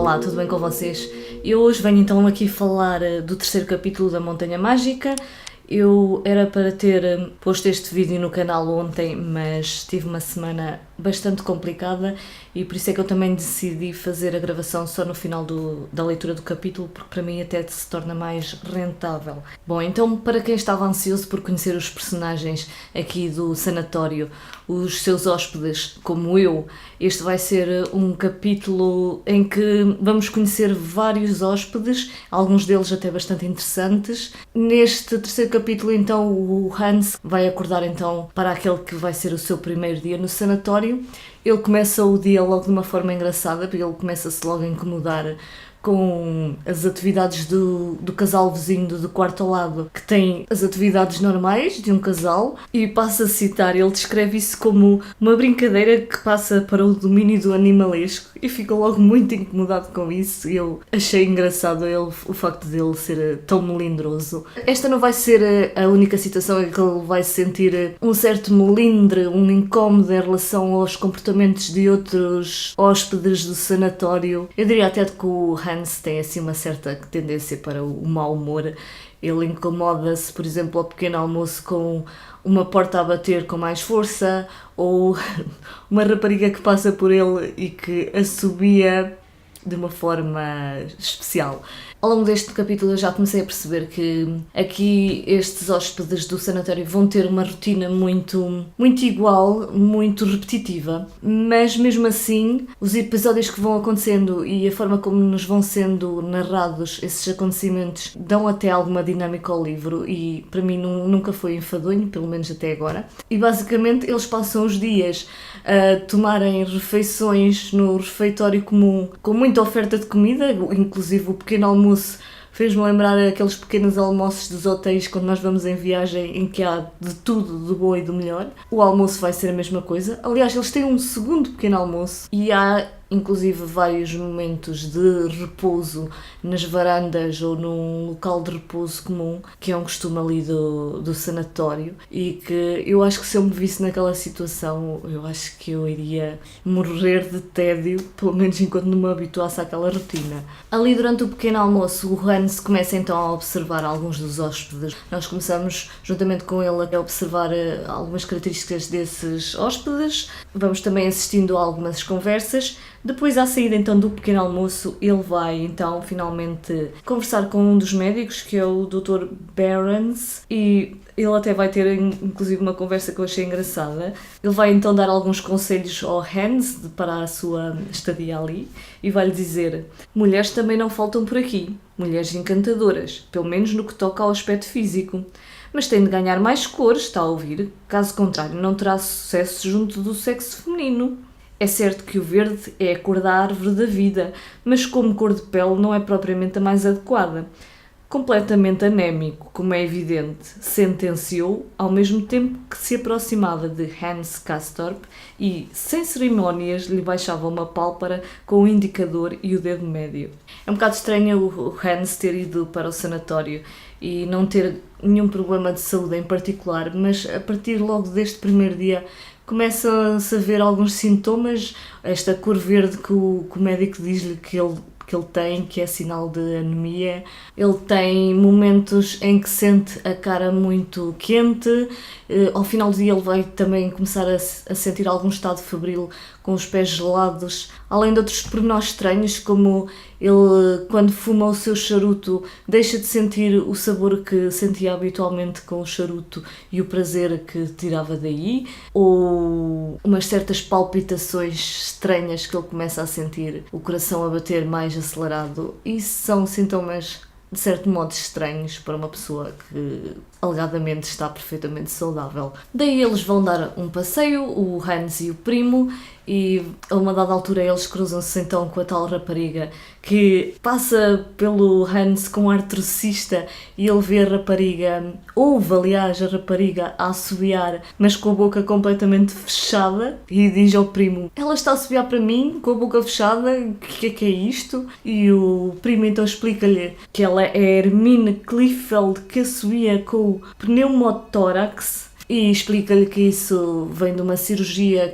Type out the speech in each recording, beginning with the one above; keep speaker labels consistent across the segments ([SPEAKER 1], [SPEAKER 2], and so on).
[SPEAKER 1] Olá, tudo bem com vocês? Eu hoje venho então aqui falar do terceiro capítulo da Montanha Mágica. Eu era para ter posto este vídeo no canal ontem, mas tive uma semana bastante complicada e por isso é que eu também decidi fazer a gravação só no final da leitura do capítulo, porque para mim até se torna mais rentável. Bom, então para quem estava ansioso por conhecer os personagens aqui do sanatório, os seus hóspedes, como eu, este vai ser um capítulo em que vamos conhecer vários hóspedes, alguns deles até bastante interessantes. Neste terceiro capítulo, então, o Hans vai acordar então para aquele que vai ser o seu primeiro dia no sanatório. Ele começa o dia logo de uma forma engraçada, porque ele começa-se logo a incomodar com as atividades do casal vizinho do quarto ao lado, que tem as atividades normais de um casal, e passa a citar, ele descreve isso como uma brincadeira que passa para o domínio do animalesco, e ficou logo muito incomodado com isso, e eu achei engraçado o facto dele ser tão melindroso. Esta não vai ser a única situação em que ele vai sentir um certo melindre, um incómodo em relação aos comportamentos de outros hóspedes do sanatório. Eu diria até que o Hans tem assim uma certa tendência para o mau humor. Ele incomoda-se, por exemplo, ao pequeno almoço com uma porta a bater com mais força, ou uma rapariga que passa por ele e que assobia de uma forma especial. Ao longo deste capítulo eu já comecei a perceber que aqui estes hóspedes do sanatório vão ter uma rotina muito igual, muito repetitiva, mas mesmo assim os episódios que vão acontecendo e a forma como nos vão sendo narrados esses acontecimentos dão até alguma dinâmica ao livro e para mim nunca foi enfadonho, pelo menos até agora. E basicamente eles passam os dias a tomarem refeições no refeitório comum com muita oferta de comida, inclusive o pequeno almoço fez-me lembrar aqueles pequenos almoços dos hotéis quando nós vamos em viagem em que há de tudo, do bom e do melhor. O almoço vai ser a mesma coisa. Aliás, eles têm um segundo pequeno almoço e há inclusive vários momentos de repouso nas varandas ou num local de repouso comum, que é um costume ali do sanatório, e que eu acho que se eu me visse naquela situação, eu acho que eu iria morrer de tédio, pelo menos enquanto não me habituasse àquela rotina. Ali durante o pequeno almoço, o Hans começa então a observar alguns dos hóspedes. Nós começamos, juntamente com ele, a observar algumas características desses hóspedes. Vamos também assistindo a algumas conversas. Depois, à saída então do pequeno almoço, ele vai então finalmente conversar com um dos médicos, que é o Dr. Behrens, e ele até vai ter inclusive uma conversa que eu achei engraçada. Ele vai então dar alguns conselhos ao Hans para a sua estadia ali e vai-lhe dizer: mulheres também não faltam por aqui, mulheres encantadoras, pelo menos no que toca ao aspecto físico. Mas tem de ganhar mais cores, está a ouvir? Caso contrário, não terá sucesso junto do sexo feminino. É certo que o verde é a cor da árvore da vida, mas como cor de pele não é propriamente a mais adequada. Completamente anémico, como é evidente, sentenciou, ao mesmo tempo que se aproximava de Hans Castorp e, sem cerimónias, lhe baixava uma pálpebra com o indicador e o dedo médio. É um bocado estranho o Hans ter ido para o sanatório e não ter nenhum problema de saúde em particular, mas a partir logo deste primeiro dia começa-se a ver alguns sintomas, esta cor verde que o médico diz-lhe que ele tem, que é sinal de anemia. Ele tem momentos em que sente a cara muito quente, ao final do dia ele vai também começar a sentir algum estado febril com os pés gelados, além de outros pormenores estranhos, como ele, quando fuma o seu charuto, deixa de sentir o sabor que sentia habitualmente com o charuto e o prazer que tirava daí, ou umas certas palpitações estranhas que ele começa a sentir, o coração a bater mais acelerado. Isso são sintomas de certo modo estranhos para uma pessoa que alegadamente está perfeitamente saudável. Daí eles vão dar um passeio, o Hans e o primo, e a uma dada altura eles cruzam-se então com a tal rapariga que passa pelo Hans com ar trocista e ele vê a rapariga, ouve aliás a rapariga a assobiar, mas com a boca completamente fechada, e diz ao primo: ela está a assobiar para mim com a boca fechada, o que é isto? E o primo então explica-lhe que ela é a Hermine Cliffeld, que assobia com o pneumotórax e explica-lhe que isso vem de uma cirurgia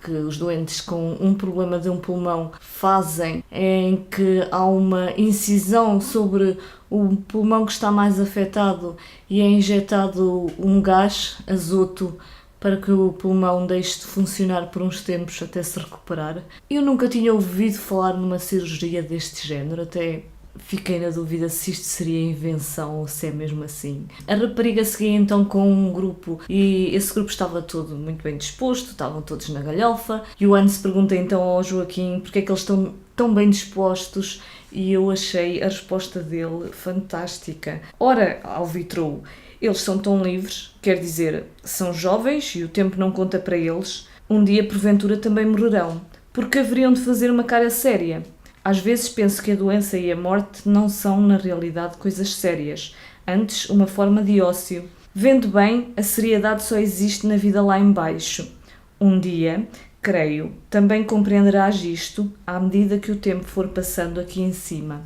[SPEAKER 1] que os doentes com um problema de um pulmão fazem, em que há uma incisão sobre o pulmão que está mais afetado e é injetado um gás, azoto, para que o pulmão deixe de funcionar por uns tempos até se recuperar. Eu nunca tinha ouvido falar numa cirurgia deste género, até fiquei na dúvida se isto seria invenção ou se é mesmo assim. A rapariga seguia então com um grupo e esse grupo estava todo muito bem disposto, estavam todos na galhofa, e o Hans pergunta então ao Joaquim porque é que eles estão tão bem dispostos, e eu achei a resposta dele fantástica. Ora, alvitrou, eles são tão livres, quer dizer, são jovens e o tempo não conta para eles, um dia porventura também morrerão, porque haveriam de fazer uma cara séria. Às vezes penso que a doença e a morte não são, na realidade, coisas sérias, antes uma forma de ócio. Vendo bem, a seriedade só existe na vida lá embaixo. Um dia, creio, também compreenderás isto à medida que o tempo for passando aqui em cima.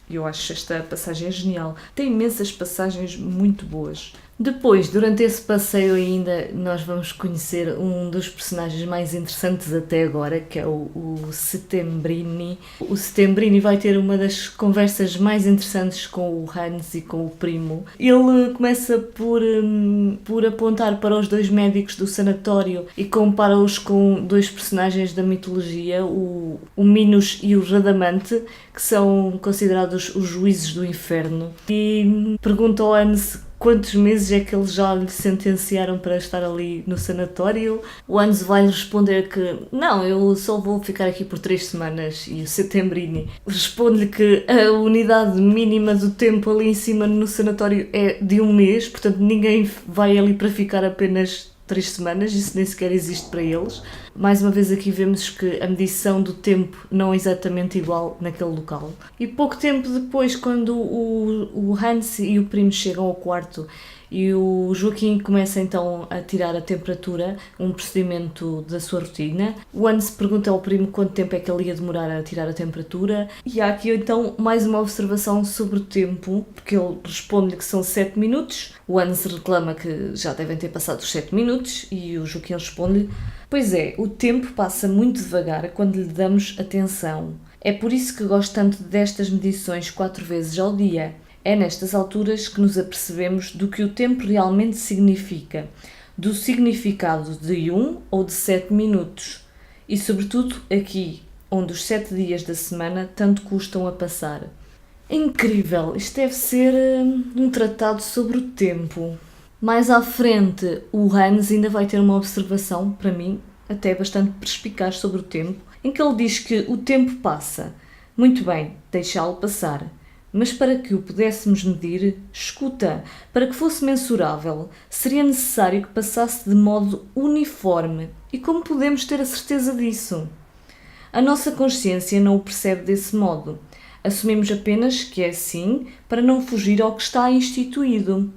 [SPEAKER 1] Eu acho esta passagem genial. Tem imensas passagens muito boas. Depois, durante esse passeio ainda, nós vamos conhecer um dos personagens mais interessantes até agora, que é o Settembrini. O Settembrini vai ter uma das conversas mais interessantes com o Hans e com o primo. Ele começa por apontar para os dois médicos do sanatório e compara-os com dois personagens da mitologia, o Minos e o Radamante, que são considerados os juízes do inferno. E pergunta ao Hans quantos meses é que eles já lhe sentenciaram para estar ali no sanatório. O Hans vai-lhe responder que não, eu só vou ficar aqui por 3 semanas. E o Settembrini responde-lhe que a unidade mínima do tempo ali em cima no sanatório é de 1 mês, portanto ninguém vai ali para ficar apenas 3 semanas, isso nem sequer existe para eles. Mais uma vez aqui vemos que a medição do tempo não é exatamente igual naquele local. E pouco tempo depois, quando o Hans e o primo chegam ao quarto e o Joaquim começa então a tirar a temperatura, um procedimento da sua rotina, o Hans pergunta ao primo quanto tempo é que ele ia demorar a tirar a temperatura, e há aqui então mais uma observação sobre o tempo, porque ele responde-lhe que são 7 minutos, o Hans reclama que já devem ter passado os 7 minutos e o Joaquim responde-lhe: pois é, o tempo passa muito devagar quando lhe damos atenção. É por isso que gosto tanto destas medições 4 vezes ao dia. É nestas alturas que nos apercebemos do que o tempo realmente significa, do significado de 1 ou de 7 minutos. E sobretudo aqui, onde os 7 dias da semana tanto custam a passar. Incrível! Isto deve ser um tratado sobre o tempo. Mais à frente, o Hans ainda vai ter uma observação, para mim, até bastante perspicaz sobre o tempo, em que ele diz que o tempo passa. Muito bem, deixá-lo passar. Mas para que o pudéssemos medir, escuta, para que fosse mensurável, seria necessário que passasse de modo uniforme. E como podemos ter a certeza disso? A nossa consciência não o percebe desse modo. Assumimos apenas que é assim para não fugir ao que está instituído.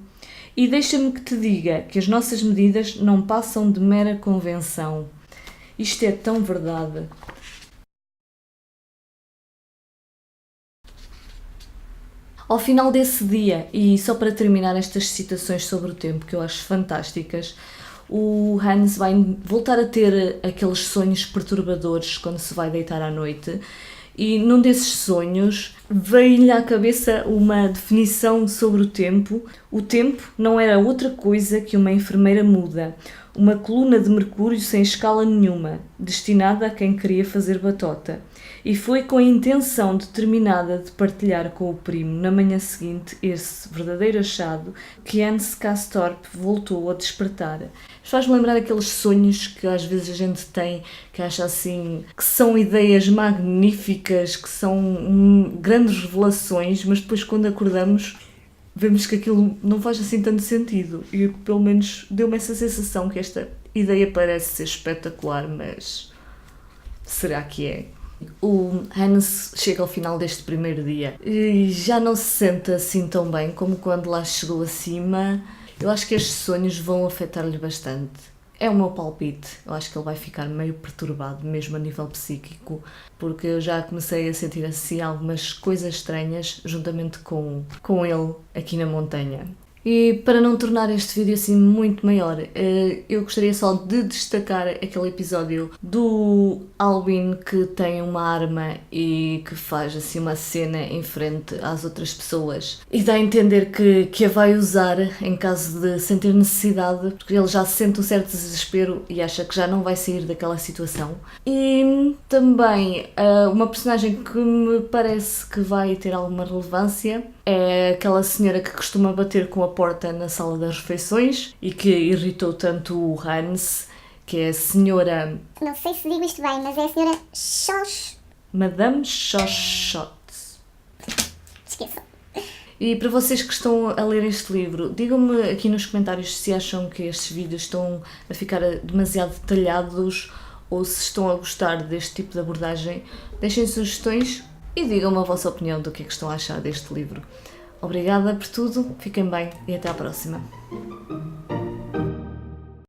[SPEAKER 1] E deixa-me que te diga que as nossas medidas não passam de mera convenção. Isto é tão verdade. Ao final desse dia, e só para terminar estas citações sobre o tempo que eu acho fantásticas, o Hans vai voltar a ter aqueles sonhos perturbadores quando se vai deitar à noite, e num desses sonhos veio-lhe à cabeça uma definição sobre o tempo. O tempo não era outra coisa que uma enfermeira muda, uma coluna de mercúrio sem escala nenhuma, destinada a quem queria fazer batota. E foi com a intenção determinada de partilhar com o primo na manhã seguinte esse verdadeiro achado que Hans Castorp voltou a despertar. Faz-me lembrar aqueles sonhos que às vezes a gente tem, que acha assim, que são ideias magníficas, que são grandes revelações, mas depois quando acordamos vemos que aquilo não faz assim tanto sentido. E pelo menos deu-me essa sensação que esta ideia parece ser espetacular, mas será que é? O Hans chega ao final deste primeiro dia e já não se sente assim tão bem como quando lá chegou acima. Eu acho que estes sonhos vão afetar-lhe bastante. É o meu palpite. Eu acho que ele vai ficar meio perturbado, mesmo a nível psíquico, porque eu já comecei a sentir assim algumas coisas estranhas juntamente com ele aqui na montanha. E para não tornar este vídeo assim muito maior, eu gostaria só de destacar aquele episódio do Alvin que tem uma arma e que faz assim uma cena em frente às outras pessoas e dá a entender que a vai usar em caso de sentir necessidade, porque ele já sente um certo desespero e acha que já não vai sair daquela situação. E também uma personagem que me parece que vai ter alguma relevância é aquela senhora que costuma bater com a porta na sala das refeições e que irritou tanto o Hans, que é a senhora...
[SPEAKER 2] Não sei se digo isto bem, mas é a senhora Xox.
[SPEAKER 1] Madame Xoxote.
[SPEAKER 2] Esqueçam.
[SPEAKER 1] E para vocês que estão a ler este livro, digam-me aqui nos comentários se acham que estes vídeos estão a ficar demasiado detalhados ou se estão a gostar deste tipo de abordagem. Deixem sugestões e digam-me a vossa opinião do que é que estão a achar deste livro. Obrigada por tudo, fiquem bem e até à próxima.